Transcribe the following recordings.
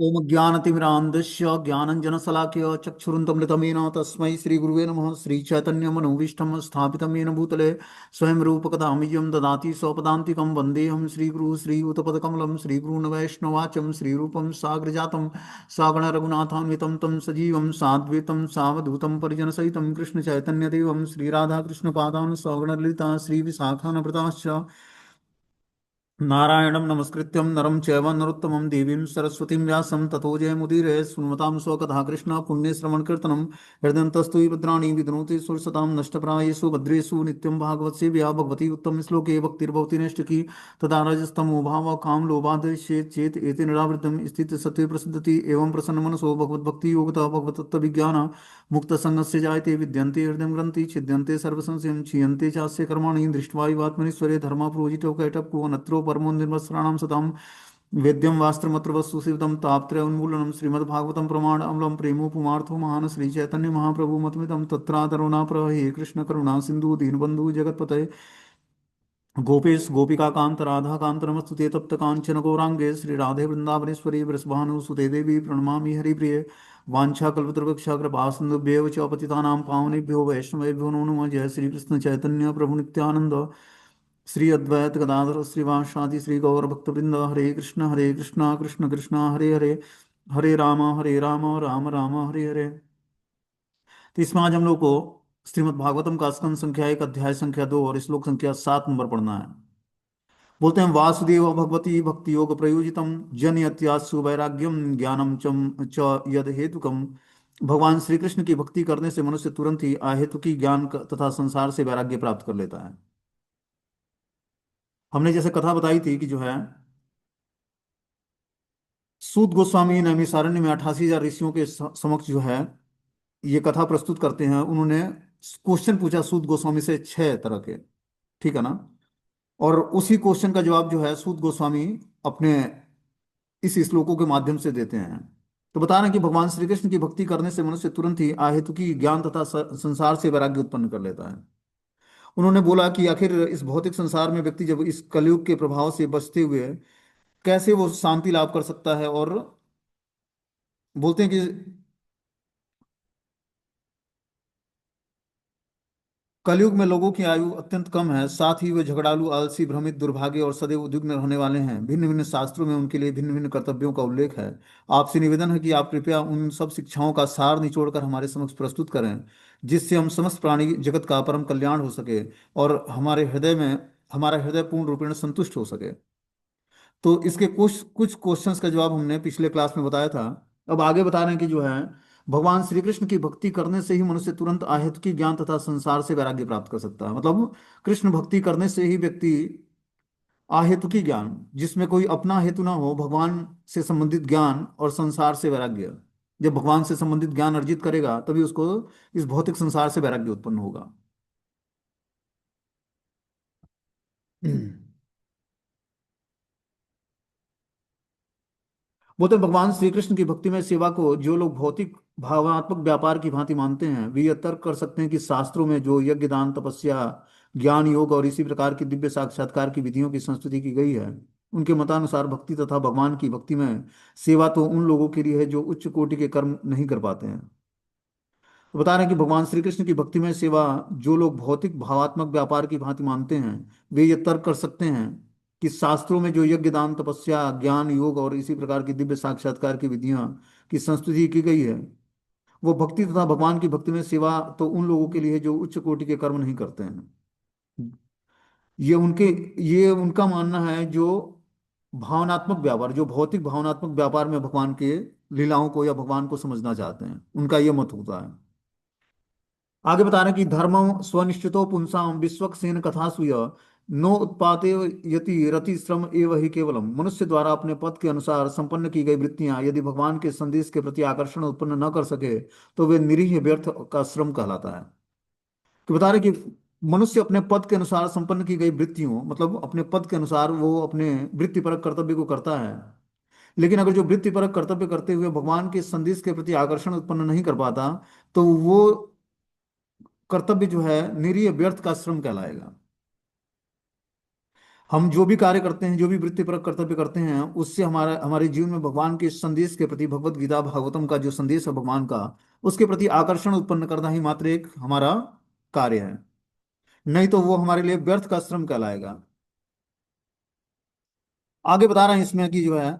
ओम ज्ञानतिमिरान्धस्य ज्ञानञ्जनशलाकया चक्षुरुन्मीलितं तस्मै श्रीगुरुवे नमः। श्रीचैतन्यमनोभीष्टं स्थापितं येन भूतले स्वयं रूपकदामय्यं ददाति स्वपदान्तिकं वन्देऽहं श्रीगुरुः श्रीयुतपदकमलं श्रीगुरून् वैष्णवाचं श्रीरूपं साग्रजातं सागणरघुनाथान्वितं तं सजीवं साद्वैतं सावधूतं परिजनसहितं कृष्णचैतन्यदेवं श्रीराधाकृष्णपादान् सगणललिता श्रीविशाखान्विताश्च नारायणं नमस्कृत्यं नरं चैव नरोत्तमं देवीं सरस्वतीं व्यासं ततो जयमुदीरये सुन्वतां स्वकथा कृष्ण पुण्यश्रवणकीर्तनं हृदयन्तस्तु भद्राणि विधनोति सुरसतां नष्टप्रायेषु भद्रेषु नित्यं भागवतसेव्या भगवती उत्तमश्लोके भक्तिर्भवति नैष्टिकी तदा रजस्तमो भावः कामः लोभादेशेत् चेत् एते निरावृतं स्थितसत्त्वे प्रसिद्धति एवं प्रसन्नमनसो भगवद्भक्तियोगतः भगवतत्त्वविज्ञान मुक्तसङ्गस्य जायते विद्यन्ते हृदयं ग्रन्थि छिद्यन्ते सर्वसंशयं क्षीयन्ते चास्य कर्माणि दृष्ट्वा एवात्मनीश्वरे धर्मप्रोजितो कैटभ्यो नत्रो परमो निर्मत्सराणां सतां वेद्यं वास्त्रमत्र वस्तु शिवदं तापत्रय उन्मूलनं श्रीमद्भागवतं प्रमाण अम्लं प्रेमोपमार्थो महान श्री चैतन्य महाप्रभु मतमिदं तत्रादरुणा प्रहे कृष्ण करुणा सिंधु दीनबंधु जगतपते गोपेश गोपिका कांत राधा कांत नमस्तुते तप्त कांचन गौरांगे श्री राधे वृंदावनेश्वरी वृषभानुसुते देवी प्रणमामि हरिप्रिये वाञ्छाकल्पतरुवृक्ष कृपा सिन्धुभ्येव च पतितानां पावनेभ्यो वैष्णवेभ्यो नमो नमः। जय श्री कृष्ण चैतन्य प्रभु नित्यानंद श्री अद्वैत गदाधर श्रीवासादि श्री गौर भक्तवृंद हरे कृष्ण कृष्ण कृष्ण हरे हरे हरे राम राम राम हरे हरे। तो इसमें आज हम लोग को श्रीमद् भागवतम का स्कंद संख्या 1 अध्याय संख्या 2 और श्लोक संख्या 7 नंबर पढ़ना है। बोलते हैं वासुदेव भगवती भक्ति योग प्रयोजितम जनयत्यासु वैराग्यम ज्ञानम च यद हेतुकम। भगवान श्री कृष्ण की भक्ति करने से मनुष्य तुरंत ही अहेतुकी ज्ञान तथा संसार से वैराग्य प्राप्त कर लेता है। हमने जैसे कथा बताई थी कि जो है सूत गोस्वामी नैमिषारण्य में 88,000 ऋषियों के समक्ष जो है ये कथा प्रस्तुत करते हैं। उन्होंने क्वेश्चन पूछा सूत गोस्वामी से 6 तरह के, ठीक है ना। और उसी क्वेश्चन का जवाब जो है सूत गोस्वामी अपने इस श्लोकों के माध्यम से देते हैं। तो बता रहे हैं कि भगवान श्री कृष्ण की भक्ति करने से मनुष्य तुरंत ही अहेतुकी ज्ञान तथा संसार से वैराग्य उत्पन्न कर लेता है। उन्होंने बोला कि आखिर इस भौतिक संसार में व्यक्ति जब इस कलयुग के प्रभाव से बचते हुए कैसे वो शांति लाभ कर सकता है। और बोलते हैं कि कलयुग में लोगों की आयु अत्यंत कम है, साथ ही वे झगड़ालू, आलसी, भ्रमित, दुर्भाग्य और सदैव उद्विग्न रहने वाले हैं। भिन्न भिन्न शास्त्रों में उनके लिए भिन्न भिन्न कर्तव्यों का उल्लेख है। आपसे निवेदन है कि आप कृपया उन सब शिक्षाओं का सार निचोड़कर हमारे समक्ष प्रस्तुत करें, जिससे हम समस्त प्राणी जगत का परम कल्याण हो सके और हमारा हृदय पूर्ण रूपेण संतुष्ट हो सके। तो इसके कुछ कुछ क्वेश्चंस का जवाब हमने पिछले क्लास में बताया था। अब आगे बता रहे हैं कि जो है भगवान श्री कृष्ण की भक्ति करने से ही मनुष्य तुरंत अहेतुकी ज्ञान तथा संसार से वैराग्य प्राप्त कर सकता है। मतलब कृष्ण भक्ति करने से ही व्यक्ति अहेतुकी ज्ञान, जिसमें कोई अपना हेतु ना हो, भगवान से संबंधित ज्ञान और संसार से वैराग्य, जब भगवान से संबंधित ज्ञान अर्जित करेगा तभी उसको इस भौतिक संसार से वैराग्य उत्पन्न होगा। वो तो भगवान श्री कृष्ण की भक्ति में सेवा को जो लोग भौतिक भावनात्मक व्यापार की भांति मानते हैं, वे यह तर्क कर सकते हैं कि शास्त्रों में जो यज्ञ दान तपस्या ज्ञान योग और इसी प्रकार की दिव्य साक्षात्कार की विधियों की संस्तुति की गई है, उनके मतानुसार भक्ति तथा भगवान की भक्ति में सेवा तो उन लोगों के लिए है जो उच्च कोटि के कर्म नहीं कर पाते हैं। तो बता रहे हैं कि भगवान श्री कृष्ण की भक्ति में सेवा जो लोग भौतिक भावात्मक व्यापार की भांति मानते हैं, वे ये तर्क कर सकते हैं कि शास्त्रों में जो यज्ञ दान तपस्या ज्ञान योग और इसी प्रकार की दिव्य साक्षात्कार की विधियां की संस्तुति की गई है, वो भक्ति तथा भगवान की भक्ति में सेवा तो उन लोगों के लिए है जो उच्च कोटि के कर्म नहीं करते हैं। ये उनके ये उनका मानना है जो भावनात्मक व्यापार, जो भौतिक भावनात्मक व्यापार में भगवान के लीलाओं को या भगवान को समझना चाहते हैं, उनका ये मत होता है। आगे बता रहे हैं कि धर्म स्वनिश्चितो पुंसाम विश्वक्सेन कथा सूय नो उत्पाते यति रति श्रम एव ही केवलम। मनुष्य द्वारा अपने पद के अनुसार संपन्न की गई वृत्तियां यदि भगवान के संदेश के प्रति आकर्षण उत्पन्न न कर सके तो वे निरीह व्यर्थ का श्रम कहलाता है। कि बता रहे कि मनुष्य अपने पद के अनुसार संपन्न की गई वृत्तियों, मतलब अपने पद के अनुसार वो अपने वृत्तिपरक कर्तव्य को करता है, लेकिन अगर जो वृत्तिपरक कर्तव्य करते हुए भगवान के संदेश के प्रति आकर्षण उत्पन्न नहीं कर पाता, तो वो कर्तव्य जो है निरीह व्यर्थ का श्रम कहलाएगा। हम जो भी कार्य करते हैं, जो भी वृत्तिपरक कर्तव्य करते हैं, उससे हमारा हमारे जीवन में भगवान के संदेश के प्रति, भगवत गीता भागवतम का जो संदेश है भगवान का, उसके प्रति आकर्षण उत्पन्न करना ही मात्र एक हमारा कार्य है। नहीं तो वो हमारे लिए व्यर्थ का श्रम कहलाएगा। आगे बता रहे हैं इसमें कि जो है,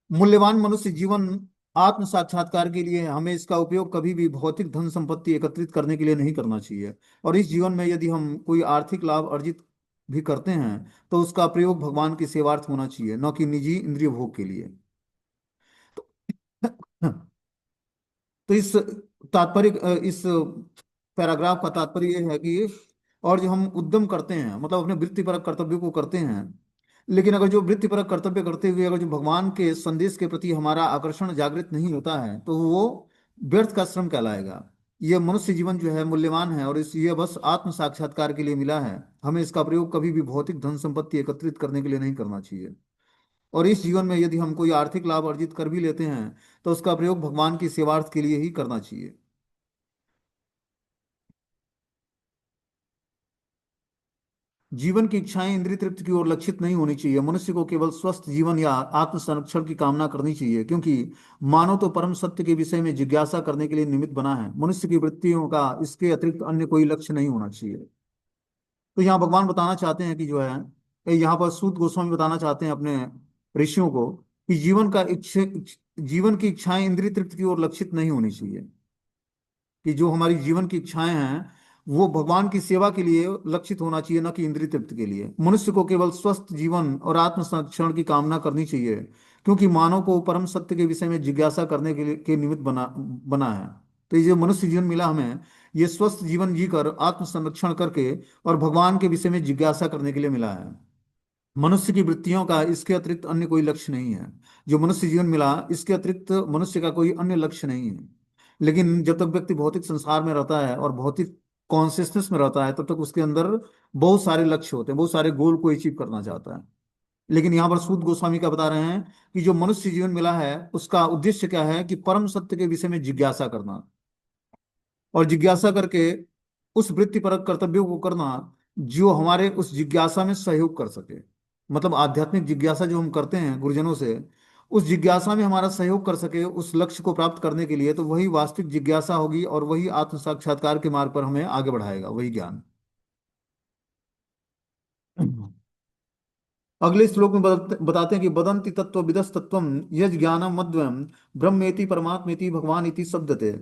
मूल्यवान मनुष्य जीवन आत्म साक्षात्कार के लिए है। हमें इसका उपयोग कभी भी भौतिक धन संपत्ति एकत्रित करने के लिए नहीं करना चाहिए। और इस जीवन में यदि हम कोई आर्थिक लाभ अर्जित भी करते हैं, तो उसका प्रयोग भगवान की सेवार्थ होना चाहिए, न कि निजी इंद्रिय भोग के लिए। तो तो इस पैराग्राफ का तात्पर्य यह है कि, और जो हम उद्यम करते हैं, मतलब अपने वृत्तिपरक कर्तव्यों को करते हैं, लेकिन अगर जो वृत्तिपरक कर्तव्य करते हुए अगर जो भगवान के संदेश के प्रति हमारा आकर्षण जागृत नहीं होता है, तो वो व्यर्थ का श्रम कहलाएगा। ये मनुष्य जीवन जो है मूल्यवान है, और इस ये बस आत्म साक्षात्कार के लिए मिला है। हमें इसका प्रयोग कभी भी भौतिक धन संपत्ति एकत्रित करने के लिए नहीं करना चाहिए। और इस जीवन में यदि हम कोई आर्थिक लाभ अर्जित कर भी लेते हैं, तो उसका प्रयोग भगवान की सेवार्थ के लिए ही करना चाहिए। जीवन की इच्छाएं इंद्रिय तृप्ति की ओर लक्षित नहीं होनी चाहिए। मनुष्य को केवल स्वस्थ जीवन या आत्म संरक्षण की कामना करनी चाहिए, क्योंकि मानव तो परम सत्य के विषय में जिज्ञासा करने के लिए निमित्त बना है। मनुष्य की वृत्तियों का इसके अतिरिक्त अन्य कोई लक्ष्य नहीं होना चाहिए। तो यहाँ भगवान बताना चाहते हैं कि जो है, यहाँ पर सूत गोस्वामी बताना चाहते हैं अपने ऋषियों को कि जीवन की इच्छाएं इंद्रिय तृप्ति की ओर लक्षित नहीं होनी चाहिए। कि जो हमारी जीवन की इच्छाएं हैं, वो भगवान की सेवा के लिए लक्षित होना चाहिए, न कि इंद्रिय तृप्ति के लिए। मनुष्य को केवल स्वस्थ जीवन और आत्म संरक्षण की कामना करनी चाहिए, क्योंकि मानव को परम सत्य के विषय में जिज्ञासा करने के निमित्त बना बना है। तो ये जो मनुष्य जीवन मिला हमें, ये स्वस्थ जीवन जीकर आत्म संरक्षण करके और भगवान के विषय में जिज्ञासा करने के लिए मिला है। मनुष्य की वृत्तियों का इसके अतिरिक्त अन्य कोई लक्ष्य नहीं है। जो मनुष्य जीवन मिला, इसके अतिरिक्त मनुष्य का कोई अन्य लक्ष्य नहीं है। लेकिन जब तक व्यक्ति भौतिक संसार में रहता है और भौतिक कॉन्शियसनेस में रहता है, तब तक उसके अंदर बहुत सारे लक्ष्य होते हैं, बहुत सारे गोल को अचीव करना चाहता है। लेकिन यहाँ पर सूत गोस्वामी का बता रहे हैं कि जो मनुष्य जीवन मिला है, उसका उद्देश्य क्या है कि परम सत्य के विषय में जिज्ञासा करना, और जिज्ञासा करके उस वृत्तिपरक कर्तव्यों को करना जो हमारे उस जिज्ञासा में सहयोग कर सके। मतलब आध्यात्मिक जिज्ञासा जो हम करते हैं गुरुजनों से, उस जिज्ञासा में हमारा सहयोग कर सके उस लक्ष्य को प्राप्त करने के लिए, तो वही वास्तविक जिज्ञासा होगी, और वही आत्म साक्षात्कार के मार्ग पर हमें आगे बढ़ाएगा, वही ज्ञान। अगले श्लोक में बताते हैं कि बदंति तत्व विदस तत्वम यज ज्ञानम मद्वयम ब्रह्मेति परमात्मेति भगवान इति शब्दते।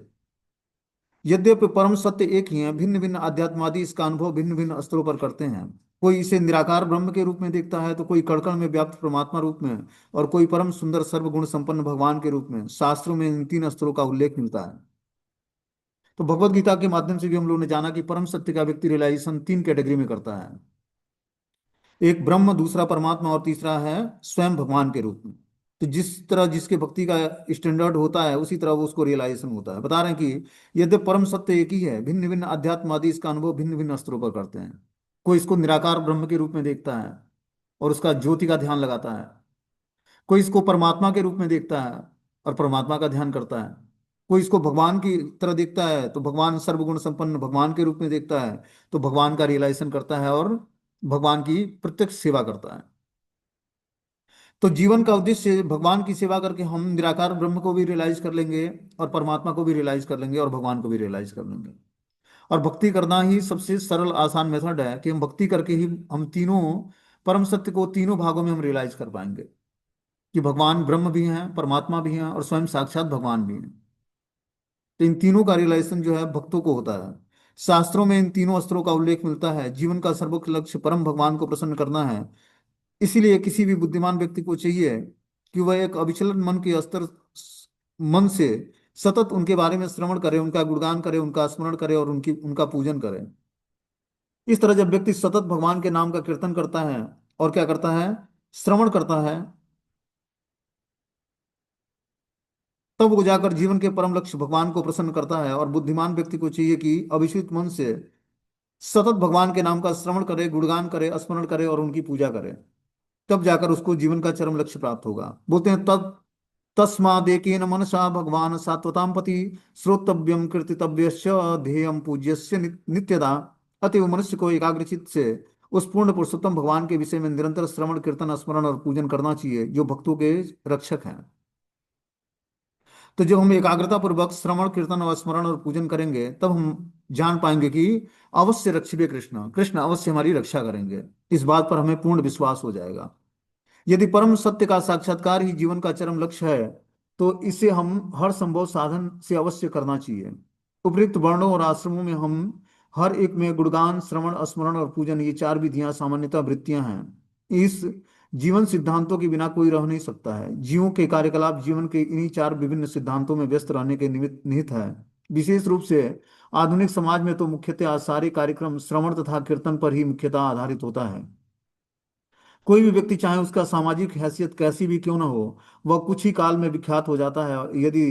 यद्यपि परम सत्य एक ही है, भिन्न भिन्न अध्यात्मवादी इसका अनुभव भिन्न भिन्न स्तरों पर करते हैं। कोई इसे निराकार ब्रह्म के रूप में देखता है, तो कोई कण में व्याप्त परमात्मा रूप में, और कोई परम सुंदर सर्वगुण संपन्न भगवान के रूप में। शास्त्रों में इन तीन स्तरों का उल्लेख मिलता है। तो भगवत गीता के माध्यम से भी हम लोगों ने जाना कि परम सत्य का व्यक्ति रियलाइजेशन तीन कैटेगरी में करता है। एक ब्रह्म, दूसरा परमात्मा, और तीसरा है स्वयं भगवान के रूप में। तो जिस तरह जिसके भक्ति का स्टैंडर्ड होता है, उसी तरह वो उसको रियलाइजेशन होता है। बता रहे हैं कि यद्य परम सत्य एक ही है, भिन्न भिन्न अध्यात्मवादी इसका अनुभव भिन्न भिन्न स्तरों पर करते हैं। कोई इसको निराकार ब्रह्म के रूप में देखता है और उसका ज्योति का ध्यान लगाता है। कोई इसको परमात्मा के रूप में देखता है और परमात्मा का ध्यान करता है। कोई इसको भगवान की तरह देखता है, तो भगवान सर्वगुण संपन्न भगवान के रूप में देखता है, तो भगवान का रियलाइजेशन करता है और भगवान की प्रत्यक्ष सेवा करता है। तो जीवन का उद्देश्य भगवान की सेवा करके हम निराकार ब्रह्म को भी रियलाइज कर लेंगे, और परमात्मा को भी रियलाइज कर लेंगे, और भगवान को भी रियलाइज कर लेंगे। और भक्ति करना ही सबसे सरल आसान मेथड है कि हम भक्ति करके ही हम तीनों परम सत्य को तीनों भागों में हम रियलाइज कर पाएंगे, कि भगवान ब्रह्म भी हैं, परमात्मा भी हैं, और स्वयं साक्षात भगवान भी हैं। तो इन तीनों का रियलाइजेशन जो है भक्तों को होता है। शास्त्रों में इन तीनों अस्त्रों का उल्लेख मिलता है। जीवन का सर्वोच्च लक्ष्य परम भगवान को प्रसन्न करना है। इसीलिए किसी भी बुद्धिमान व्यक्ति को चाहिए कि वह एक अविचलन मन से सतत उनके बारे में श्रवण करे, उनका गुणगान करे, उनका स्मरण करे, और उनका पूजन करे। इस तरह जब व्यक्ति सतत भगवान के नाम का कीर्तन करता है और क्या करता है, श्रवण करता है, तब वो जाकर जीवन के परम लक्ष्य भगवान को प्रसन्न करता है। और बुद्धिमान व्यक्ति को चाहिए कि अविचलित मन से सतत भगवान के नाम का श्रवण करे, गुणगान करे, स्मरण करे, और उनकी पूजा करे। तब जाकर उसको जीवन का चरम लक्ष्य प्राप्त होगा। बोलते हैं तत् तस्मादेकेन मनसा भगवान सात्वतां पति श्रोतव्यम कीर्तितव्यस्य ध्येयं पूज्यस्य नित्यदा अतएव मनुष्य को एकाग्रचित्त से उस पूर्ण पुरुषोत्तम भगवान के विषय में निरंतर श्रवण कीर्तन स्मरण और पूजन करना चाहिए, जो भक्तों के रक्षक हैं। तो जब हम एकाग्रता पूर्वक श्रवण कीर्तन और स्मरण और पूजन करेंगे, तब हम जान पाएंगे कि अवश्य रक्षिबे कृष्ण, कृष्ण अवश्य हमारी रक्षा करेंगे। इस बात पर हमें पूर्ण विश्वास हो जाएगा। यदि परम सत्य का साक्षात्कार ही जीवन का चरम लक्ष्य है, तो इसे हम हर संभव साधन से अवश्य करना चाहिए। उपयुक्त वर्णों और आश्रमों में हम हर एक में गुणगान, श्रवण, स्मरण और पूजन, ये चार विधियां सामान्यतः वृत्तियां हैं। इस जीवन सिद्धांतों के बिना कोई रह नहीं सकता है। जीवों के कार्यकलाप जीवन के इन्हीं चार विभिन्न सिद्धांतों में व्यस्त रहने के निमित्त निहित है। विशेष रूप से आधुनिक समाज में तो मुख्यतः सारे कार्यक्रम श्रवण तथा कीर्तन पर ही मुख्यतः आधारित होता है। कोई भी व्यक्ति, चाहे उसका सामाजिक हैसियत कैसी भी क्यों ना हो, वह कुछ ही काल में विख्यात हो जाता है। यदि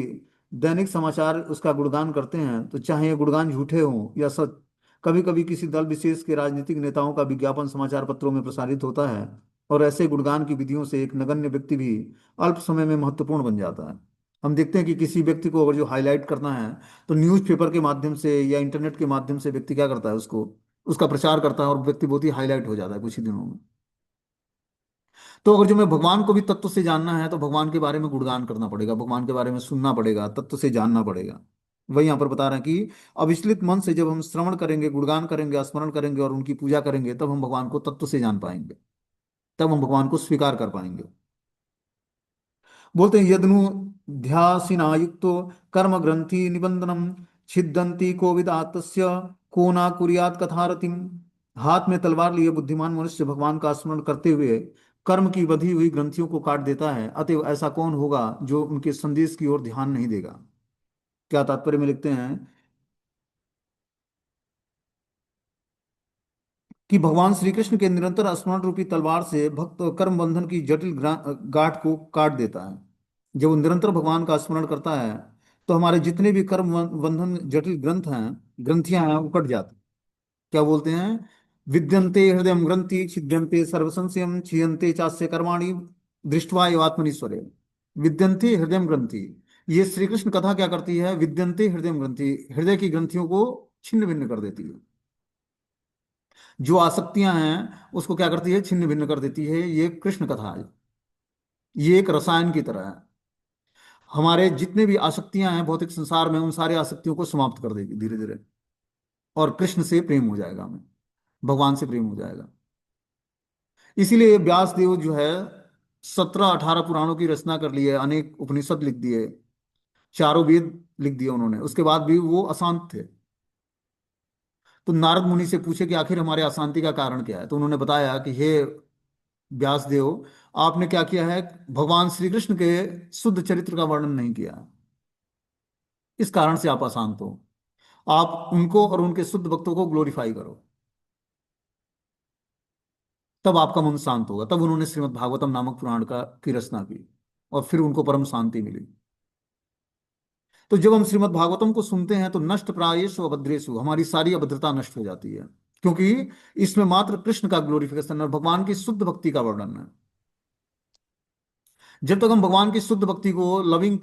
दैनिक समाचार उसका गुणगान करते हैं, तो चाहे ये गुणगान झूठे हों या सच, कभी कभी किसी दल विशेष के राजनीतिक नेताओं का विज्ञापन समाचार पत्रों में प्रसारित होता है, और ऐसे गुणगान की विधियों से एक नगण्य व्यक्ति भी अल्प समय में महत्वपूर्ण बन जाता है। हम देखते हैं कि किसी व्यक्ति को अगर जो हाईलाइट करना है, तो न्यूज़पेपर के माध्यम से या इंटरनेट के माध्यम से व्यक्ति क्या करता है, उसको उसका प्रचार करता है, और व्यक्ति बहुत ही हाईलाइट हो जाता है कुछ ही दिनों में। तो अगर जो मैं भगवान को भी तत्व से जानना है, तो भगवान के बारे में गुणगान करना पड़ेगा, भगवान के बारे में सुनना पड़ेगा, तत्व से जानना पड़ेगा। वही यहाँ पर बता रहे हैं कि अविचलित मन से जब हम श्रवण करेंगे, गुणगान करेंगे, स्मरण करेंगे और उनकी पूजा करेंगे, तब हम भगवान को तत्व से जान पाएंगे, तब हम भगवान को स्वीकार कर पाएंगे। बोलते हैं, यदनु ध्यासिना युक्तो कर्म ग्रंथि निबंधनम छिदंती कोविद आतस्य को ना कुरियात कथारतिम। हाथ में तलवार लिए बुद्धिमान मनुष्य भगवान का स्मरण करते हुए कर्म की बंधी हुई ग्रंथियों को काट देता है, अतएव ऐसा कौन होगा जो उनके संदेश की ओर ध्यान नहीं देगा। क्या तात्पर्य में लिखते हैं कि भगवान श्री कृष्ण के निरंतर स्मरण रूपी तलवार से भक्त कर्म बंधन की जटिल गांठ को काट देता है। जब वो निरंतर भगवान का स्मरण करता है, तो हमारे जितने भी कर्म बंधन जटिल ग्रंथियां हैं, वो कट जाती। क्या बोलते हैं, विद्यन्ते हृदय ग्रंथि छिद्यन्ते सर्व संशयम क्षीयन्ते चास्य कर्माणि दृष्ट्वा एव आत्मनीश्वरे। विद्यन्ते हृदय ग्रंथि, ये श्री कृष्ण कथा क्या करती है, विद्यन्ते हृदय ग्रंथि, हृदय की ग्रंथियों को छिन्न भिन्न कर देती है। जो आसक्तियां हैं उसको क्या करती है, छिन्न भिन्न कर देती है। ये कृष्ण कथा है, ये एक रसायन की तरह है। हमारे जितने भी आसक्तियां हैं भौतिक संसार में, उन सारी आसक्तियों को समाप्त कर देगी धीरे धीरे, और कृष्ण से प्रेम हो जाएगा हमें, भगवान से प्रेम हो जाएगा। इसीलिए व्यास देव जो है 17-18 पुराणों की रचना कर ली है, अनेक उपनिषद लिख दिए, चारों वेद लिख दिए उन्होंने। उसके बाद भी वो अशांत थे। तो नारद मुनि से पूछे कि आखिर हमारे अशांति का कारण क्या है, तो उन्होंने बताया कि हे व्यास देव, आपने क्या किया है, भगवान श्री कृष्ण के शुद्ध चरित्र का वर्णन नहीं किया, इस कारण से आप अशांत हो। आप उनको और उनके शुद्ध भक्तों को ग्लोरीफाई करो, तब आपका मन शांत होगा। तब उन्होंने श्रीमद् भागवतम नामक पुराण का की रचना की, और फिर उनको परम शांति मिली। तो जब हम श्रीमद् भागवतम को सुनते हैं, तो नष्ट प्रायेषु अभद्रेषु, हमारी सारी अभद्रता नष्ट हो जाती है, क्योंकि इसमें मात्र कृष्ण का ग्लोरिफिकेशन और भगवान की शुद्ध भक्ति का वर्णन है। जब तक हम भगवान की शुद्ध भक्ति को, लविंग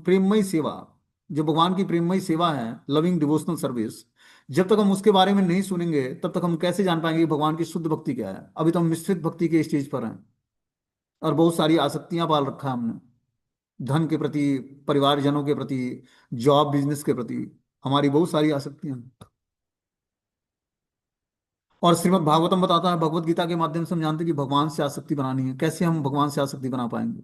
प्रेममयी सेवा, जो भगवान की प्रेममयी सेवा है, लविंग डिवोशनल सर्विस, जब तक हम उसके बारे में नहीं सुनेंगे, तब तक हम कैसे जान पाएंगे कि भगवान की शुद्ध भक्ति क्या है। अभी तो हम मिश्रित भक्ति के स्टेज पर हैं, और बहुत सारी आसक्तियां पाल रखा है हमने, धन के प्रति, परिवारजनों के प्रति, जॉब बिजनेस के प्रति, हमारी बहुत सारी आसक्तियां हैं। और श्रीमद् भागवतम बताता है, भगवत गीता के माध्यम से हम जानते हैं कि भगवान से आसक्ति बनानी है। कैसे हम भगवान से आसक्ति बना पाएंगे,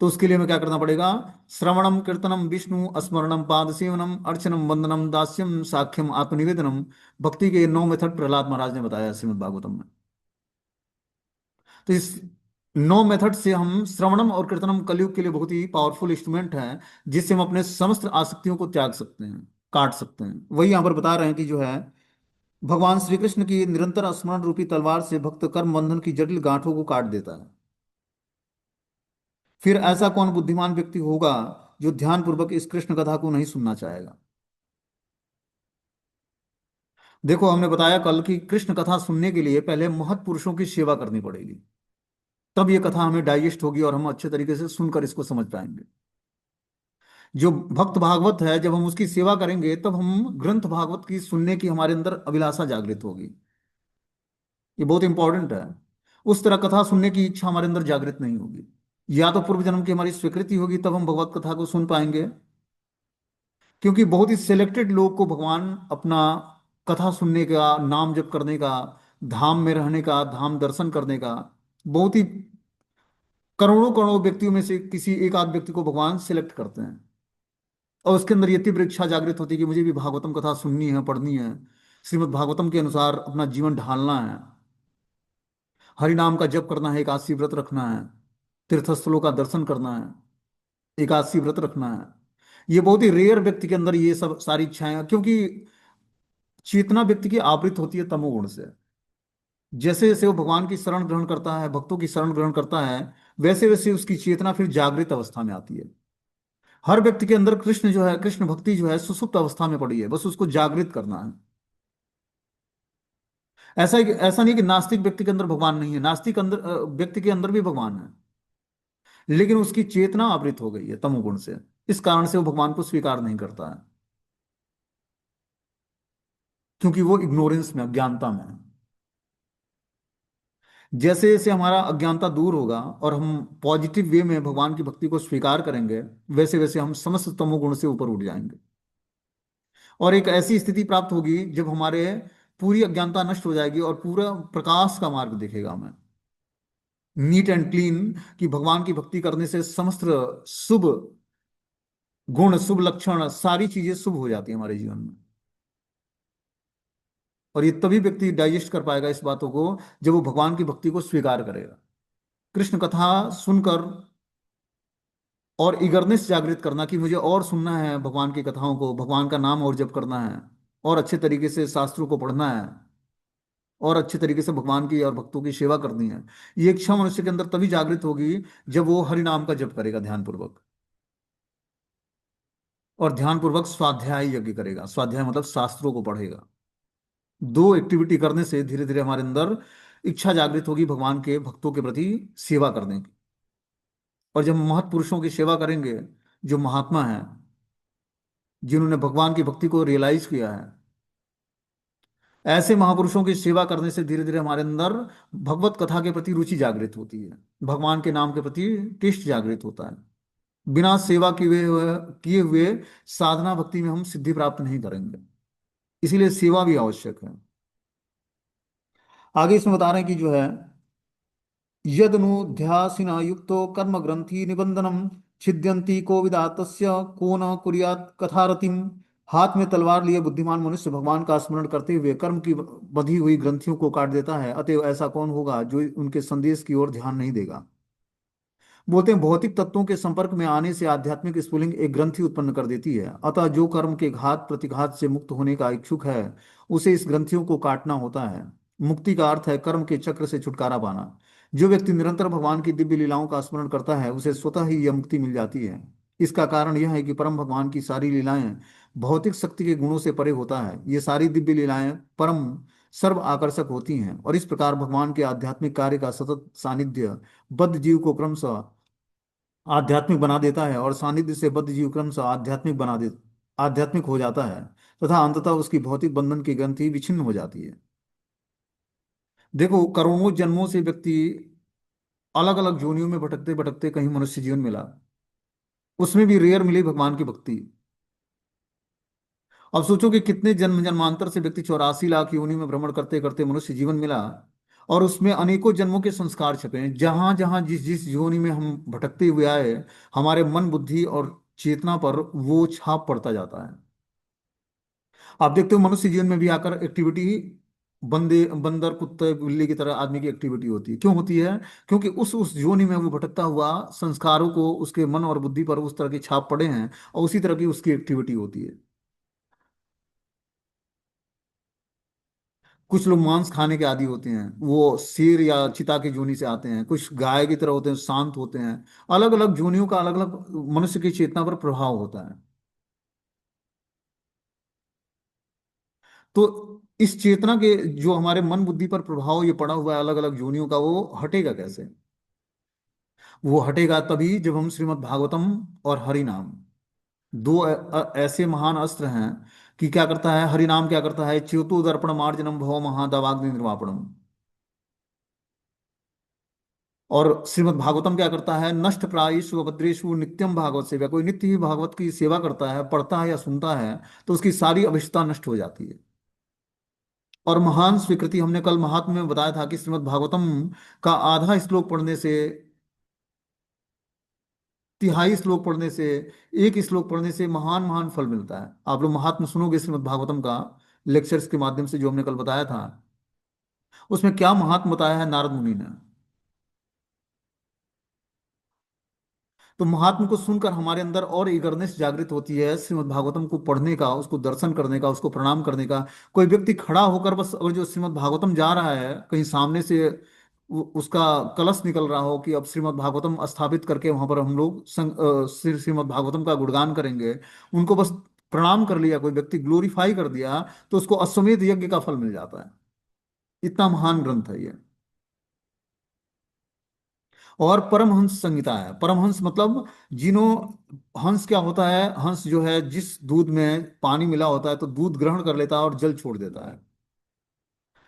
तो उसके लिए हमें क्या करना पड़ेगा, श्रवणम कीर्तनम विष्णु स्मरणम पाद सेवनम अर्चनम वंदनम दास्यम साख्यम आत्मनिवेदनम। भक्ति के 9 मेथड प्रहलाद महाराज ने बताया श्रीमद् भागवतम में। तो इस 9 मेथड से हम श्रवणम और कीर्तनम कलयुग के लिए बहुत ही पावरफुल इंस्ट्रूमेंट है, जिससे हम अपने समस्त आसक्तियों को त्याग सकते हैं, काट सकते हैं। वही यहाँ पर बता रहे हैं कि जो है, भगवान श्री कृष्ण की निरंतर स्मरण रूपी तलवार से भक्त कर्म बंधन की जटिल गांठों को काट देता है। फिर ऐसा कौन बुद्धिमान व्यक्ति होगा जो ध्यान पूर्वक इस कृष्ण कथा को नहीं सुनना चाहेगा। देखो, हमने बताया कल कि कृष्ण कथा सुनने के लिए पहले महत् पुरुषों की सेवा करनी पड़ेगी, तब ये कथा हमें डाइजेस्ट होगी और हम अच्छे तरीके से सुनकर इसको समझ पाएंगे। जो भक्त भागवत है, जब हम उसकी सेवा करेंगे तब हम ग्रंथ भागवत की सुनने की हमारे अंदर अभिलाषा जागृत होगी। ये बहुत इंपॉर्टेंट है। उस तरह कथा सुनने की इच्छा हमारे अंदर जागृत नहीं होगी। या तो पूर्व जन्म की हमारी स्वीकृति होगी, तब हम भगवत कथा को सुन पाएंगे। क्योंकि बहुत ही सिलेक्टेड लोग को भगवान अपना कथा सुनने का, नाम जप करने का, धाम में रहने का, धाम दर्शन करने का, बहुत ही करोड़ों करोड़ों व्यक्तियों में से किसी एक आध व्यक्ति को भगवान सिलेक्ट करते हैं। और उसके अंदर ये तीव्र इच्छा जागृत होती है कि मुझे भी भागवतम कथा सुननी है, पढ़नी है, श्रीमद् भागवतम के अनुसार अपना जीवन ढालना है, हरि नाम का जप करना है, एकादशी व्रत रखना है, तीर्थस्थलों का दर्शन करना है, एकादशी व्रत रखना है। ये बहुत ही रेयर व्यक्ति के अंदर ये सब सारी इच्छाएं हैं, क्योंकि चेतना व्यक्ति की आवृत होती है तमोगुण से। जैसे जैसे वो भगवान की शरण ग्रहण करता है, भक्तों की शरण ग्रहण करता है, वैसे वैसे उसकी चेतना फिर जागृत अवस्था में आती है। हर व्यक्ति के अंदर कृष्ण जो है, कृष्ण भक्ति जो है सुसुप्त अवस्था में पड़ी है, बस उसको जागृत करना है। ऐसा नहीं कि नास्तिक व्यक्ति के अंदर भगवान नहीं है, नास्तिक अंदर व्यक्ति के अंदर भी भगवान है, लेकिन उसकी चेतना आवृत हो गई है तमोगुण से। इस कारण से वो भगवान को स्वीकार नहीं करता है, क्योंकि वो इग्नोरेंस में, अज्ञानता में है। जैसे जैसे हमारा अज्ञानता दूर होगा और हम पॉजिटिव वे में भगवान की भक्ति को स्वीकार करेंगे, वैसे वैसे हम समस्त तमोगुण से ऊपर उठ जाएंगे। और एक ऐसी स्थिति प्राप्त होगी जब हमारे पूरी अज्ञानता नष्ट हो जाएगी और पूरा प्रकाश का मार्ग दिखेगा हमें, नीट एंड क्लीन। कि भगवान की भक्ति करने से समस्त शुभ गुण, शुभ लक्षण, सारी चीजें शुभ हो जाती है हमारे जीवन में। और ये तभी व्यक्ति डाइजेस्ट कर पाएगा इस बातों को, जब वो भगवान की भक्ति को स्वीकार करेगा। कृष्ण कथा सुनकर और ईगरनेस जागृत करना कि मुझे और सुनना है भगवान की कथाओं को, भगवान का नाम और जप करना है, और अच्छे तरीके से शास्त्रों को पढ़ना है, और अच्छे तरीके से भगवान की और भक्तों की सेवा करनी है। ये इच्छा मनुष्य के अंदर तभी जागृत होगी जब वो हरि नाम का जप करेगा ध्यानपूर्वक, और ध्यानपूर्वक स्वाध्याय यज्ञ करेगा। स्वाध्याय मतलब शास्त्रों को पढ़ेगा। दो एक्टिविटी करने से धीरे धीरे हमारे अंदर इच्छा जागृत होगी भगवान के भक्तों के प्रति सेवा करने की। और जब हम महत्पुरुषों की सेवा करेंगे, जो महात्मा हैं, जिन्होंने भगवान की भक्ति को रियलाइज किया है, ऐसे महापुरुषों की सेवा करने से धीरे धीरे हमारे अंदर भगवत कथा के प्रति रुचि जागृत होती है, भगवान के नाम के प्रति टेस्ट जागृत होता है। बिना सेवा किए हुए साधना भक्ति में हम सिद्धि प्राप्त नहीं करेंगे, इसीलिए सेवा भी आवश्यक है। आगे इसमें बता रहे हैं कि जो है, यदनुध्यासिना युक्तो कर्म ग्रंथि निबंधनम छिद्यंती को विदा तस्य को न कुर्यात् कथारतिम। हाथ में तलवार लिए बुद्धिमान मनुष्य भगवान का स्मरण करते हुए कर्म की बंधी हुई ग्रंथियों को काट देता है, अतएव ऐसा कौन होगा जो उनके संदेश की ओर ध्यान नहीं देगा। बोलते हैं भौतिक तत्वों के संपर्क में आने से आध्यात्मिक स्फुलिंग एक ग्रंथि उत्पन्न कर देती है, अतः जो कर्म के घात प्रतिघात से मुक्त होने का इच्छुक है उसे इस ग्रंथियों को काटना होता है। मुक्ति का अर्थ है कर्म के चक्र से छुटकारा पाना। जो व्यक्ति निरंतर भगवान की दिव्य लीलाओं का स्मरण करता है उसे स्वतः ही यह मुक्ति मिल जाती है। इसका कारण यह है कि परम भगवान की सारी लीलाएं भौतिक शक्ति के गुणों से परे होता है। ये सारी दिव्य लीलाएं परम सर्व आकर्षक होती हैं, और इस प्रकार भगवान के आध्यात्मिक कार्य का सतत सानिध्य बद्ध जीव को क्रमशः आध्यात्मिक बना देता है, और सानिध्य से बद्ध जीव क्रम से आध्यात्मिक हो जाता है, तथा अंततः उसकी भौतिक बंधन की ग्रंथि विच्छिन्न हो जाती है। देखो, करोड़ों जन्मों से व्यक्ति अलग अलग जोनियों में भटकते भटकते कहीं मनुष्य जीवन मिला, उसमें भी रेयर मिली भगवान की भक्ति। अब सोचो कि कितने जन्म जन्मांतर से व्यक्ति 84 लाख योनि में भ्रमण करते करते मनुष्य जीवन मिला, और उसमें अनेकों जन्मों के संस्कार छपे हैं। जहां जहां जिस जिस योनि में हम भटकते हुए आए, हमारे मन बुद्धि और चेतना पर वो छाप पड़ता जाता है। आप देखते हो मनुष्य जीवन में भी आकर एक्टिविटी बंदर कुत्ते बिल्ली की तरह आदमी की एक्टिविटी होती है। क्यों होती है? क्योंकि उस योनि में वो भटकता हुआ संस्कारों को उसके मन और बुद्धि पर उस तरह की छाप पड़े हैं, और उसी तरह की उसकी एक्टिविटी होती है। कुछ लोग मांस खाने के आदी होते हैं, वो शेर या चिता की जोनी से आते हैं। कुछ गाय की तरह होते हैं, शांत होते हैं। अलग अलग जोनियों का अलग अलग मनुष्य की चेतना पर प्रभाव होता है। तो इस चेतना के जो हमारे मन बुद्धि पर प्रभाव ये पड़ा हुआ है अलग अलग जोनियों का, वो हटेगा कैसे? वो हटेगा तभी जब हम श्रीमद् भागवतम और हरि नाम दो ऐसे महान अस्त्र हैं कि क्या करता है हरि नाम, क्या करता है च्युतो दर्पण मार्जनम भव महादावाग्नि निर्वापणम। और श्रीमद् भागवतम क्या करता है, नष्ट प्रायेषु भद्रेषु नित्यम भागवत सेवा। कोई नित्य ही भागवत की सेवा करता है, पढ़ता है या सुनता है, तो उसकी सारी अभिष्टता नष्ट हो जाती है। और महान स्वीकृति हमने कल महात्म्य में बताया था कि श्रीमद् भागवतम का आधा श्लोक पढ़ने से, तिहाई श्लोक पढ़ने से, एक श्लोक पढ़ने से महान महान फल मिलता है। आप लोग महात्म सुनोगे श्रीमद् भागवतम का, लेक्चर्स के माध्यम से जो हमने कल बताया था, उसमें क्या महात्म बताया है नारद मुनि ने। तो महात्म को सुनकर हमारे अंदर और ईगरनेस जागृत होती है श्रीमद् भागवतम को पढ़ने का, उसको दर्शन करने का, उसको प्रणाम करने का। कोई व्यक्ति खड़ा होकर बस अगर जो श्रीमद् भागवतम जा रहा है कहीं सामने से, उसका कलश निकल रहा हो कि अब श्रीमद् भागवतम स्थापित करके वहां पर हम लोग श्रीमद् भागवतम का गुणगान करेंगे, उनको बस प्रणाम कर लिया, कोई व्यक्ति ग्लोरीफाई कर दिया, तो उसको अश्वमेध यज्ञ का फल मिल जाता है। इतना महान ग्रंथ है ये। और परमहंस संहिता है। परमहंस मतलब जिन्हों, हंस क्या होता है, हंस जो है जिस दूध में पानी मिला होता है तो दूध ग्रहण कर लेता है और जल छोड़ देता है।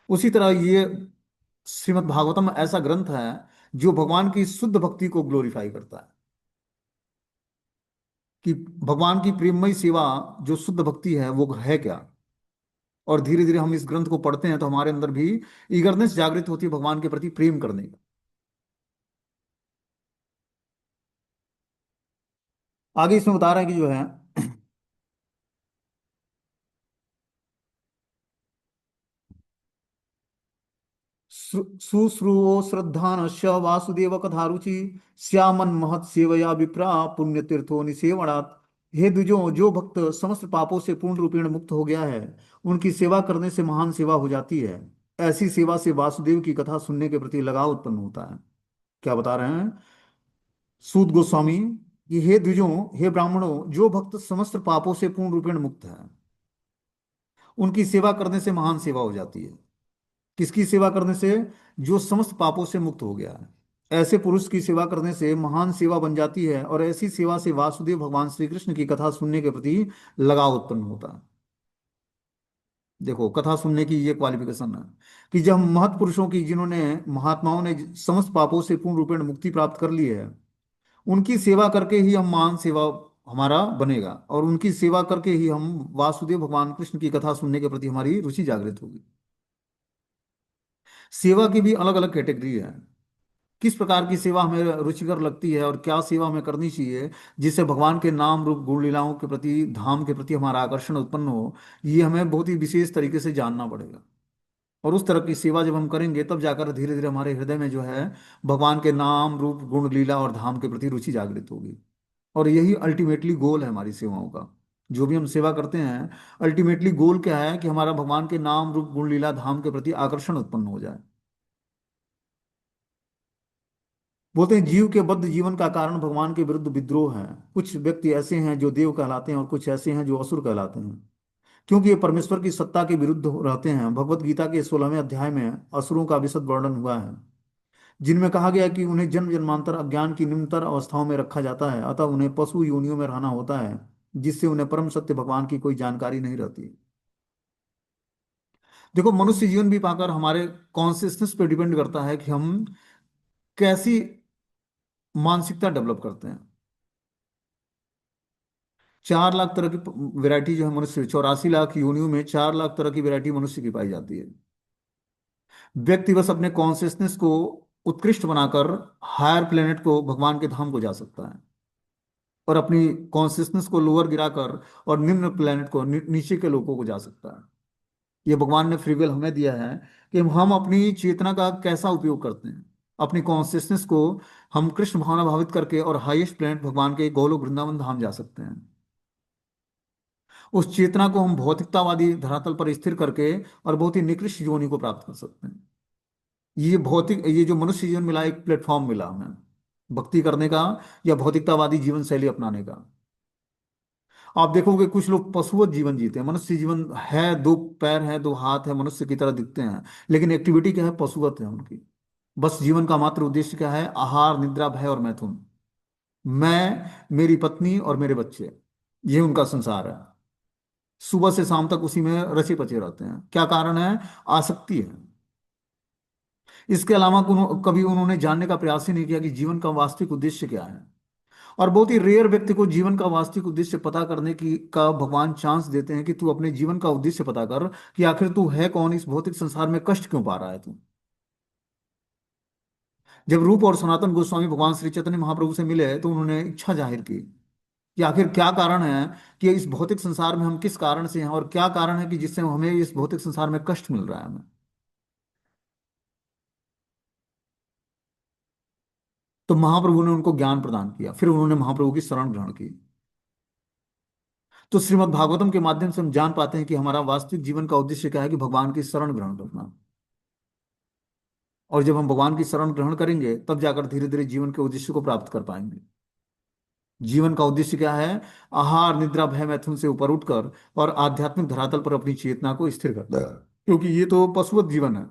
उसी तरह ये श्रीमद् भागवतम ऐसा ग्रंथ है जो भगवान की शुद्ध भक्ति को ग्लोरीफाई करता है, कि भगवान की प्रेममयी सेवा जो शुद्ध भक्ति है वो है क्या। और धीरे धीरे हम इस ग्रंथ को पढ़ते हैं तो हमारे अंदर भी ईगरनेस जागृत होती है भगवान के प्रति प्रेम करने की। आगे इसमें बता रहा है कि जो है शुश्रूवो श्रद्धानश्च वासुदेव कथारुचि श्यामन महत सेवया विप्रा पुण्य तीर्थो निसेवनात्। हे द्विजों, जो भक्त समस्त पापों से पूर्ण रूपेण मुक्त हो गया है, उनकी सेवा करने से महान सेवा हो जाती है। ऐसी सेवा से वासुदेव की कथा सुनने के प्रति लगाव उत्पन्न होता है। क्या बता रहे हैं सूत गोस्वामी, कि हे द्विजों, हे ब्राह्मणों, जो भक्त समस्त पापों से पूर्ण रूपेण मुक्त है, उनकी सेवा करने से महान सेवा हो जाती है। किसकी सेवा करने से? जो समस्त पापों से मुक्त हो गया है, ऐसे पुरुष की सेवा करने से महान सेवा बन जाती है। और ऐसी सेवा से वासुदेव भगवान श्री कृष्ण की कथा सुनने के प्रति लगाव उत्पन्न होता है। देखो, कथा सुनने की ये क्वालिफिकेशन है कि जब महत पुरुषों की, जिन्होंने, महात्माओं ने समस्त पापों से पूर्ण रूपेण मुक्ति प्राप्त कर ली है, उनकी सेवा करके ही हम महान सेवा हमारा बनेगा, और उनकी सेवा करके ही हम वासुदेव भगवान कृष्ण की कथा सुनने के प्रति हमारी रुचि जागृत होगी। सेवा की भी अलग अलग कैटेगरी है। किस प्रकार की सेवा हमें रुचिकर लगती है और क्या सेवा हमें करनी चाहिए जिससे भगवान के नाम रूप गुण लीलाओं के प्रति, धाम के प्रति हमारा आकर्षण उत्पन्न हो, ये हमें बहुत ही विशेष तरीके से जानना पड़ेगा। और उस तरह की सेवा जब हम करेंगे तब जाकर धीरे धीरे हमारे हृदय में जो है भगवान के नाम रूप गुण लीला और धाम के प्रति रुचि जागृत होगी। और यही अल्टीमेटली गोल है हमारी सेवाओं का। जो भी हम सेवा करते हैं, अल्टीमेटली गोल क्या है कि हमारा भगवान के नाम रूप गुण लीला धाम के प्रति आकर्षण उत्पन्न हो जाए। बोलते हैं जीव के बद्ध जीवन का कारण भगवान के विरुद्ध विद्रोह है। कुछ व्यक्ति ऐसे हैं जो देव कहलाते हैं और कुछ ऐसे हैं जो असुर कहलाते हैं, क्योंकि ये परमेश्वर की सत्ता के विरुद्ध रहते हैं। भगवत गीता के 16वें अध्याय में असुरों का विशद वर्णन हुआ है, जिनमें कहा गया कि उन्हें जन्म जन्मांतर अज्ञान की निम्नतर अवस्थाओं में रखा जाता है, अतः उन्हें पशु योनियों में रहना होता है, जिससे उन्हें परम सत्य भगवान की कोई जानकारी नहीं रहती। देखो, मनुष्य जीवन भी पाकर हमारे कॉन्सियसनेस पे डिपेंड करता है कि हम कैसी मानसिकता डेवलप करते हैं। 4 लाख तरह की वैरायटी जो है मनुष्य, 84 लाख योनियों में 4 लाख तरह की वैरायटी मनुष्य की पाई जाती है। व्यक्ति बस अपने कॉन्शियसनेस को उत्कृष्ट बनाकर हायर प्लेनेट को, भगवान के धाम को जा सकता है, और अपनी कॉन्शियसनेस को लोअर गिराकर और निम्न प्लेनेट को, नीचे के लोगों को जा सकता है। ये भगवान ने फ्री विल हमें दिया है कि हम अपनी चेतना का कैसा उपयोग करते हैं। अपनी कॉन्शियसनेस को हम कृष्ण भावना भावित करके और हाईएस्ट प्लेनेट भगवान के गोलोक वृंदावन धाम जा सकते हैं। उस चेतना को हम भौतिकतावादी धरातल पर स्थिर करके और बहुत ही निकृष्ट योनि को प्राप्त कर सकते हैं। ये जो मनुष्य जीवन मिला, एक प्लेटफॉर्म मिला हमें भक्ति करने का या भौतिकतावादी जीवन शैली अपनाने का। आप देखोगे कुछ लोग पशुवत जीवन जीते हैं। मनुष्य जीवन है, 2 पैर है, 2 हाथ है, मनुष्य की तरह दिखते हैं, लेकिन एक्टिविटी क्या है? पशुवत है उनकी। बस जीवन का मात्र उद्देश्य क्या है? आहार, निद्रा, भय और मैथुन। मैं, मेरी पत्नी और मेरे बच्चे, ये उनका संसार है। सुबह से शाम तक उसी में रचे पचे रहते हैं। क्या कारण है? आसक्ति है। इसके अलावा कभी उन्होंने जानने का प्रयास ही नहीं किया कि जीवन का वास्तविक उद्देश्य क्या है। और बहुत ही रेयर व्यक्ति को जीवन का वास्तविक उद्देश्य पता करने की का भगवान चांस देते हैं कि तू अपने जीवन का उद्देश्य पता कर, कि आखिर तू है कौन, इस भौतिक संसार में कष्ट क्यों पा रहा है तू। जब रूप और सनातन गोस्वामी भगवान श्री चैतन्य महाप्रभु से मिले तो उन्होंने इच्छा जाहिर की कि आखिर क्या कारण है कि इस भौतिक संसार में हम किस कारण से हैं, और क्या कारण है कि जिससे हमें इस भौतिक संसार में कष्ट मिल रहा है हमें। तो महाप्रभु ने उनको ज्ञान प्रदान किया, फिर उन्होंने महाप्रभु की शरण ग्रहण की। तो श्रीमद् भागवतम के माध्यम से हम जान पाते हैं कि हमारा वास्तविक जीवन का उद्देश्य क्या है, कि भगवान की शरण ग्रहण करना। और जब हम भगवान की शरण ग्रहण करेंगे तब जाकर धीरे धीरे जीवन के उद्देश्य को प्राप्त कर पाएंगे। जीवन का उद्देश्य क्या है? आहार निद्रा भय मैथुन से ऊपर उठकर और आध्यात्मिक धरातल पर अपनी चेतना को स्थिर करना है। क्योंकि ये तो पशुवत जीवन है।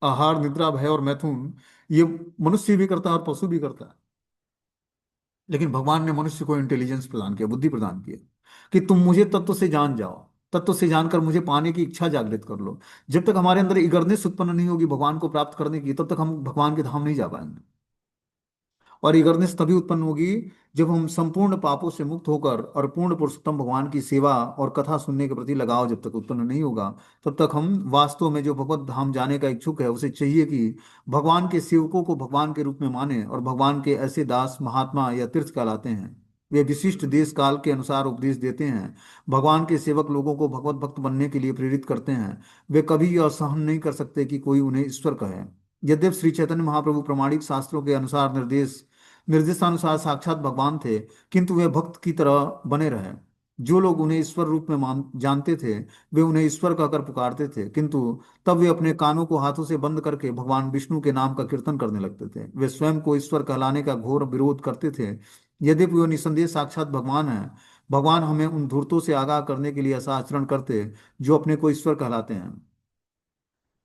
आहार निद्रा भय और मैथुन, ये मनुष्य भी करता है और पशु भी करता है। लेकिन भगवान ने मनुष्य को इंटेलिजेंस प्रदान किया, बुद्धि प्रदान किया, कि तुम मुझे तत्व से जान जाओ। तत्व से जानकर मुझे पाने की इच्छा जागृत कर लो। जब तक हमारे अंदर ईगरनेस उत्पन्न नहीं होगी भगवान को प्राप्त करने की, तब तक हम भगवान के धाम नहीं जा पाएंगे। और ईगरनेस तभी उत्पन्न होगी जब हम संपूर्ण पापों से मुक्त होकर और पूर्ण पुरुषोत्तम भगवान की सेवा और कथा सुनने के प्रति लगाव जब तक उत्पन्न नहीं होगा, तब तक हम वास्तव में जो भगवत धाम जाने का इच्छुक है उसे चाहिए कि भगवान के सेवकों को भगवान के रूप में माने। और भगवान के ऐसे दास महात्मा या तीर्थ कहलाते हैं। वे विशिष्ट देश काल के अनुसार उपदेश देते हैं। भगवान के सेवक लोगों को भगवत भक्त बनने के लिए प्रेरित करते हैं। वे कभी यह सहन नहीं कर सकते कि कोई उन्हें ईश्वर कहे। यद्यप श्री चैतन्य महाप्रभु प्रामाणिक शास्त्रों के अनुसार निर्देशानुसार साक्षात भगवान थे, किंतु वे भक्त की तरह बने रहे। जो लोग उन्हें ईश्वर रूप में मान जानते थे, वे उन्हें ईश्वर कहकर पुकारते थे, किंतु तब वे अपने कानों को हाथों से बंद करके भगवान विष्णु के नाम का कीर्तन करने लगते थे। वे स्वयं को ईश्वर कहलाने का घोर विरोध करते थे। यद्यपि वे निस्संदेह साक्षात भगवान हैं, भगवान हमें उन धूर्तों से आगाह करने के लिए ऐसा आचरण करते जो अपने को ईश्वर कहलाते हैं।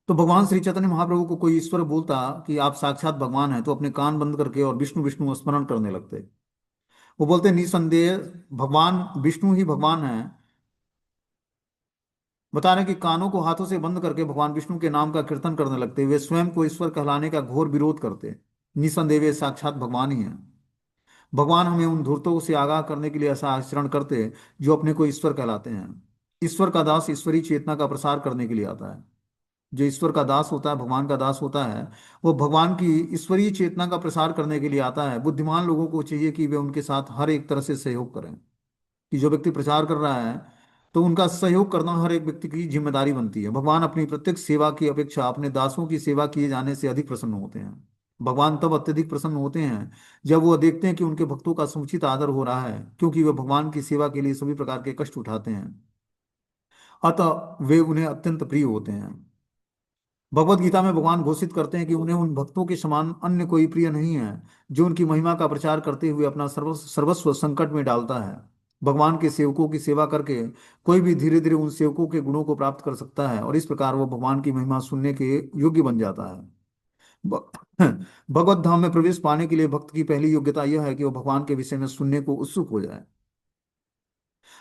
तो भगवान श्री चैतन्य महाप्रभु को कोई ईश्वर बोलता कि आप साक्षात भगवान हैं, तो अपने कान बंद करके और विष्णु विष्णु स्मरण करने लगते। वो बोलते निसंदेह भगवान विष्णु ही भगवान है। बता रहे हैं कि कानों को हाथों से बंद करके भगवान विष्णु के नाम का कीर्तन करने लगते। वे स्वयं को ईश्वर कहलाने का घोर विरोध करते। निसंदेह वे साक्षात भगवान ही हैं। भगवान हमें उन धूर्तों से आगाह करने के लिए ऐसा आचरण करते जो अपने को ईश्वर कहलाते हैं। ईश्वर का दास ईश्वरीय चेतना का प्रसार करने के लिए आता है। जो ईश्वर का दास होता है, भगवान का दास होता है, वो भगवान की ईश्वरीय चेतना का प्रसार करने के लिए आता है। बुद्धिमान लोगों को चाहिए कि वे उनके साथ हर एक तरह से सहयोग करें। कि जो व्यक्ति प्रचार कर रहा है, तो उनका सहयोग करना हर एक व्यक्ति की जिम्मेदारी बनती है। भगवान अपनी प्रत्येक सेवा की अपेक्षा अपने दासों की सेवा किए जाने से अधिक प्रसन्न होते हैं। भगवान तब अत्यधिक प्रसन्न होते हैं जब वो देखते हैं कि उनके भक्तों का समुचित आदर हो रहा है, क्योंकि वे भगवान की सेवा के लिए सभी प्रकार के कष्ट उठाते हैं। अतः वे उन्हें अत्यंत प्रिय होते हैं। भगवत गीता में भगवान घोषित करते हैं कि उन्हें उन भक्तों के समान अन्य कोई प्रिय नहीं है जो उनकी महिमा का प्रचार करते हुए अपना सर्वस्व संकट में डालता है। भगवान के सेवकों की सेवा करके कोई भी धीरे धीरे उन सेवकों के गुणों को प्राप्त कर सकता है, और इस प्रकार वो भगवान की महिमा सुनने के योग्य बन जाता है। भ- भगवत धाम में प्रवेश पाने के लिए भक्त की पहली योग्यता यह है कि वो भगवान के विषय में सुनने को उत्सुक हो जाए।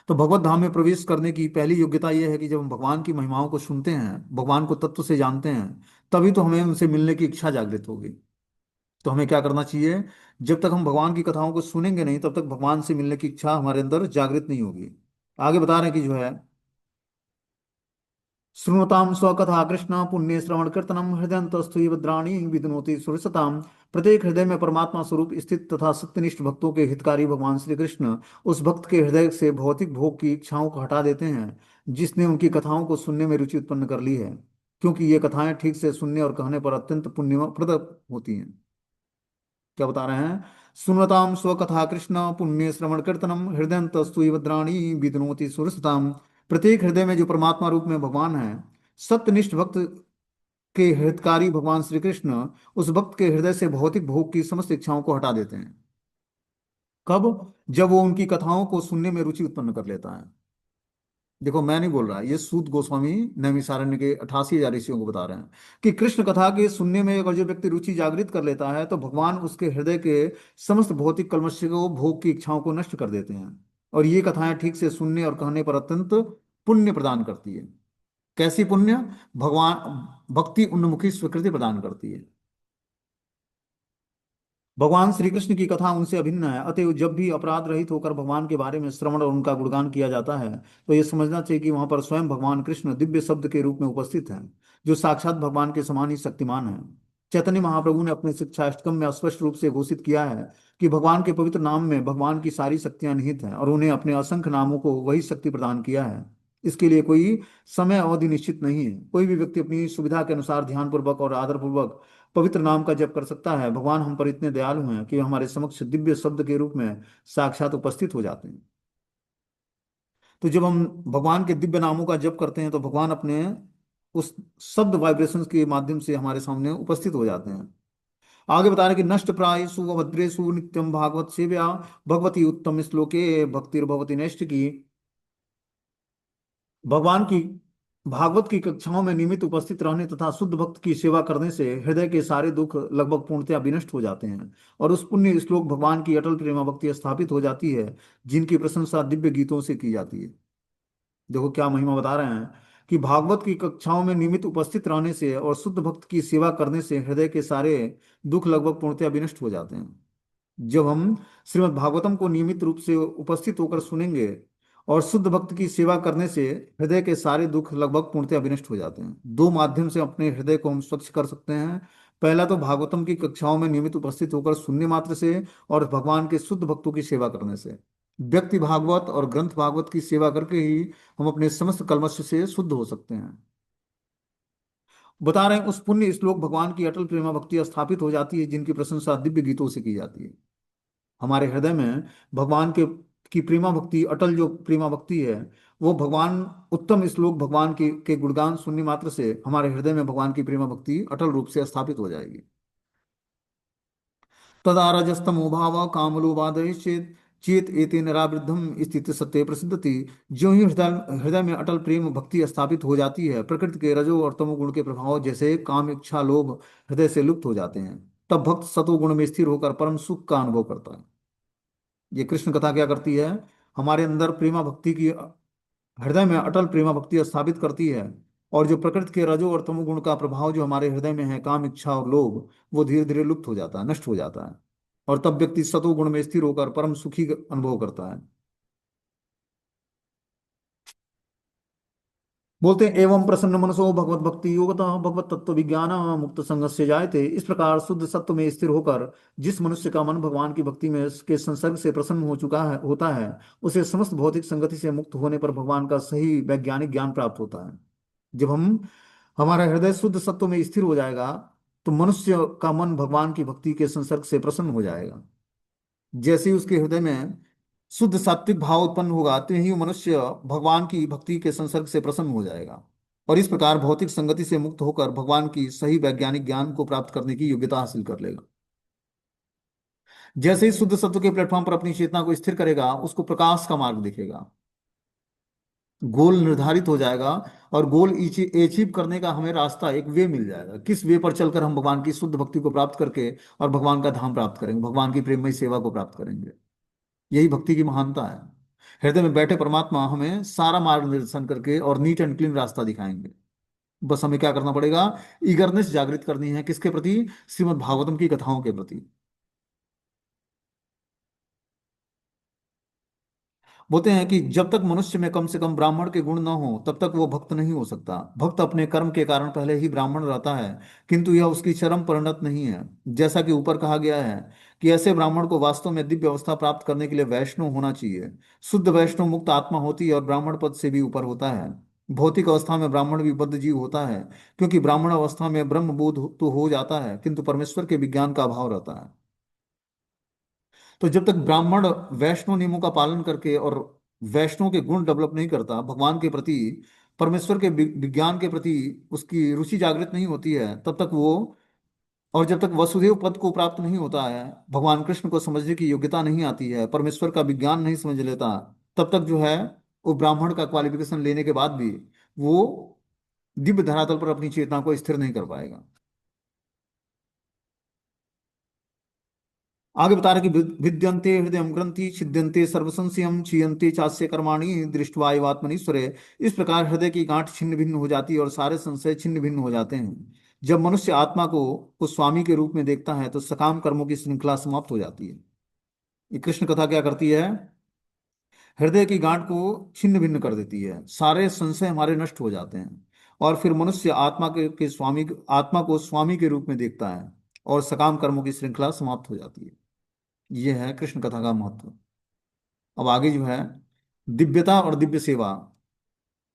तो भगवत धाम में प्रवेश करने की पहली योग्यता यह है कि जब हम भगवान की महिमाओं को सुनते हैं, भगवान को तत्व से जानते हैं, तभी तो हमें उनसे मिलने की इच्छा जागृत होगी। तो हमें क्या करना चाहिए? जब तक हम भगवान की कथाओं को सुनेंगे नहीं, तब तक भगवान से मिलने की इच्छा हमारे अंदर जागृत नहीं होगी। आगे बता रहे हैं कि जो है, शृणुताम स्वकथा कृष्ण पुण्य श्रवण कीर्तनम हृदयंतस्थु भद्राणी विदनोति सुरसताम। प्रत्येक हृदय में परमात्मा स्वरूप स्थित तथा सत्यनिष्ठ भक्तों के हितकारी भगवान श्री कृष्ण उस भक्त के हृदय से भौतिक भोग की इच्छाओं को हटा देते हैं जिसने उनकी कथाओं को सुनने में रुचि उत्पन्न कर ली है, क्योंकि ये कथाएं ठीक से सुनने और कहने पर अत्यंत पुण्यप्रद होती हैं। क्या बता रहे हैं? सुनताम स्वकथा कृष्ण पुण्य श्रवण कीर्तनम हृदयंतस्तु भद्राणी विदनोति सुरसताम। प्रत्येक हृदय में जो परमात्मा रूप में भगवान है, सत्यनिष्ठ भक्त के हितकारी भगवान श्री कृष्ण उस भक्त के हृदय से भौतिक भोग की समस्त इच्छाओं को हटा देते हैं। कब? जब वो उनकी कथाओं को सुनने में रुचि उत्पन्न कर लेता है। देखो मैं नहीं बोल रहा, ये सूत गोस्वामी नैमिषारण्य के 88,000 ऋषियों को बता रहे हैं कि कृष्ण कथा के सुनने में अगर जो व्यक्ति रुचि जागृत कर लेता है तो भगवान उसके हृदय के समस्त भौतिक कल्मश को, भोग की इच्छाओं को नष्ट कर देते हैं। और ये कथाएं ठीक से सुनने और कहने पर अत्यंत पुण्य प्रदान करती है। कैसी पुण्य? भगवान भक्ति उन्मुखी स्वीकृति प्रदान करती है। भगवान श्री कृष्ण की कथा उनसे अभिन्न है, अतएव जब भी अपराध रहित होकर भगवान के बारे में श्रवण और उनका गुणगान किया जाता है तो ये समझना चाहिए कि वहां पर स्वयं भगवान कृष्ण दिव्य शब्द के रूप में उपस्थित हैं, जो साक्षात भगवान के समान ही शक्तिमान है। चैतन्य महाप्रभु ने अपने शिक्षा अष्टकम में स्पष्ट रूप से घोषित किया है कि भगवान के पवित्र नाम में भगवान की सारी शक्तियां निहित हैं और उन्हें अपने असंख्य नामों को वही शक्ति प्रदान किया है। इसके लिए कोई समय अवधि निश्चित नहीं है। कोई भी व्यक्ति अपनी सुविधा के अनुसार ध्यानपूर्वक और आदरपूर्वक पवित्र नाम का जप कर सकता है। भगवान हम पर इतने दयालु हैं कि हमारे समक्ष दिव्य शब्द के रूप में साक्षात उपस्थित हो जाते हैं। तो जब हम भगवान के दिव्य नामों का जप करते हैं तो भगवान अपने उस शब्द वाइब्रेशंस के माध्यम से हमारे सामने उपस्थित हो जाते हैं। आगे बता रहे कि नष्ट प्रायसु भद्रेषु नित्यम भागवत सेव्या भगवती उत्तम श्लोके भक्तिर्भवती नैष्ठ की। भगवान की भागवत की कक्षाओं में नियमित उपस्थित रहने तथा शुद्ध भक्त की सेवा करने से हृदय के सारे दुख लगभग पूर्णतया विनष्ट हो जाते हैं और उस पुण्य श्लोक भगवान की अटल प्रेमा भक्ति स्थापित हो जाती है, जिनकी प्रशंसा दिव्य गीतों से की जाती है। देखो क्या महिमा बता रहे हैं कि भागवत की कक्षाओं में नियमित उपस्थित रहने से और शुद्ध भक्त की सेवा करने से हृदय के सारे दुख लगभग पूर्णतया विनष्ट हो जाते हैं। जब हम श्रीमद् भागवतम को नियमित रूप से उपस्थित होकर सुनेंगे और शुद्ध भक्त की सेवा करने से हृदय के सारे दुख लगभग पूर्णतः विनष्ट हो जाते हैं। दो माध्यम से अपने हृदय को हम स्वच्छ कर सकते हैं। पहला तो भागवतम की कक्षाओं में नियमित उपस्थित होकर सुनने मात्र से और भगवान के शुद्ध भक्तों की सेवा करने से। व्यक्ति भागवत और ग्रंथ भागवत की सेवा करके ही हम अपने समस्त कल्मश से शुद्ध हो सकते हैं। बता रहे हैं उस पुण्य श्लोक भगवान की अटल प्रेमा भक्ति स्थापित हो जाती है, जिनकी प्रशंसा दिव्य गीतों से की जाती है। हमारे हृदय में भगवान के की प्रेमा भक्ति, अटल जो प्रेमा भक्ति है, वो भगवान उत्तम श्लोक भगवान के गुणगान सुनने मात्र से हमारे हृदय में भगवान की प्रेमा भक्ति अटल रूप से स्थापित हो जाएगी। तदा रजस्तमो भाव कामलो वादय चेत चेत एते नरावृद्धम स्थिति सत्य प्रसिद्धति। ज्यों ही हृदय हृदय में अटल प्रेम भक्ति स्थापित हो जाती है, प्रकृति के रजो और तमोगुण के प्रभाव जैसे काम, इच्छा, लोभ हृदय से लुप्त हो जाते हैं। तब भक्त सतोगुण में स्थिर होकर परम सुख का अनुभव करता है। ये कृष्ण कथा क्या करती है? हमारे अंदर प्रेमा भक्ति की, हृदय में अटल प्रेमा भक्ति स्थापित करती है। और जो प्रकृति के रजो और तमोगुण का प्रभाव जो हमारे हृदय में है, काम, इच्छा और लोभ, वो धीरे धीरे लुप्त हो जाता है, नष्ट हो जाता है। और तब व्यक्ति सतोगुण में स्थिर होकर परम सुखी अनुभव करता है। बोलते हैं एवं प्रसन्न मनसो भगवत भक्ति योगता भगवत तत्व विज्ञान मुक्त संगत से जायते। इस प्रकार शुद्ध सत्व में स्थिर होकर जिस मनुष्य का मन भगवान की भक्ति में के संसर्ग से प्रसन्न हो चुका है होता है, उसे समस्त भौतिक संगति से मुक्त होने पर भगवान का सही वैज्ञानिक ज्ञान प्राप्त होता है। जब हम हमारा हृदय शुद्ध सत्व में स्थिर हो जाएगा तो मनुष्य का मन भगवान की भक्ति के संसर्ग से प्रसन्न हो जाएगा। जैसे ही उसके हृदय में शुद्ध सात्विक भाव उत्पन्न होगा, तो ही वो मनुष्य भगवान की भक्ति के संसर्ग से प्रसन्न हो जाएगा और इस प्रकार भौतिक संगति से मुक्त होकर भगवान की सही वैज्ञानिक ज्ञान को प्राप्त करने की योग्यता हासिल कर लेगा। जैसे ही शुद्ध सत्व के प्लेटफॉर्म पर अपनी चेतना को स्थिर करेगा, उसको प्रकाश का मार्ग दिखेगा, गोल निर्धारित हो जाएगा और गोल अचीव करने का हमें रास्ता, एक वे मिल जाएगा। किस वे पर चलकर हम भगवान की शुद्ध भक्ति को प्राप्त करके और भगवान का धाम प्राप्त करेंगे, भगवान की प्रेममय सेवा को प्राप्त करेंगे। यही भक्ति की महानता है। हृदय में बैठे परमात्मा हमें सारा मार्गदर्शन करके और नीट एंड क्लीन रास्ता दिखाएंगे। बस हमें क्या करना पड़ेगा? ईगरनेस जागृत करनी है। किसके प्रति? श्रीमद् भागवतम की कथाओं के प्रति। बोलते हैं कि जब तक मनुष्य में कम से कम ब्राह्मण के गुण न हो तब तक वो भक्त नहीं हो सकता। भक्त अपने कर्म के कारण पहले ही ब्राह्मण रहता है, किंतु यह उसकी चरम परिणत नहीं है। जैसा कि ऊपर कहा गया है कि ऐसे ब्राह्मण को वास्तव में दिव्य अवस्था प्राप्त करने के लिए वैष्णव होना चाहिए। शुद्ध वैष्णव मुक्त आत्मा होती है और ब्राह्मण पद से भी ऊपर होता है। भौतिक अवस्था में ब्राह्मण भी बद्ध जीव होता है, क्योंकि ब्राह्मण अवस्था में ब्रह्म बोध तो हो जाता है किंतु परमेश्वर के विज्ञान का अभाव रहता है। तो जब तक ब्राह्मण वैष्णव नियमों का पालन करके और वैष्णव के गुण डेवलप नहीं करता, भगवान के प्रति, परमेश्वर के विज्ञान के प्रति उसकी रुचि जागृत नहीं होती है, तब तक वो, और जब तक वसुदेव पद को प्राप्त नहीं होता है, भगवान कृष्ण को समझने की योग्यता नहीं आती है, परमेश्वर का विज्ञान नहीं समझ लेता, तब तक जो है वो ब्राह्मण का क्वालिफिकेशन लेने के बाद भी वो दिव्य धरातल पर अपनी चेतना को स्थिर नहीं कर पाएगा। आगे बता रहे कि भिद्यन्ते हृदय ग्रंथि छिद्यन्ते सर्व संशयम क्षीयन्ते चास्य कर्माणि दृष्ट्वा एवात्मनीश्वरे। इस प्रकार हृदय की गांठ छिन्न भिन्न हो जाती है और सारे संशय छिन्न भिन्न हो जाते हैं। जब मनुष्य आत्मा को उस स्वामी के रूप में देखता है तो सकाम कर्मों की श्रृंखला समाप्त हो जाती है। ये कृष्ण कथा क्या करती है? हृदय की गांठ को छिन्न भिन्न कर देती है, सारे संशय हमारे नष्ट हो जाते हैं, और फिर मनुष्य के स्वामी, आत्मा को स्वामी के रूप में देखता है और सकाम कर्मों की श्रृंखला समाप्त हो जाती है। ये है कृष्ण कथा का महत्व। अब आगे जो है दिव्यता और दिव्य सेवा,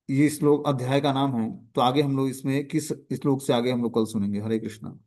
ये श्लोक अध्याय का नाम है। तो आगे हम लोग इसमें किस श्लोक से आगे हम लोग कल सुनेंगे। हरे कृष्णा।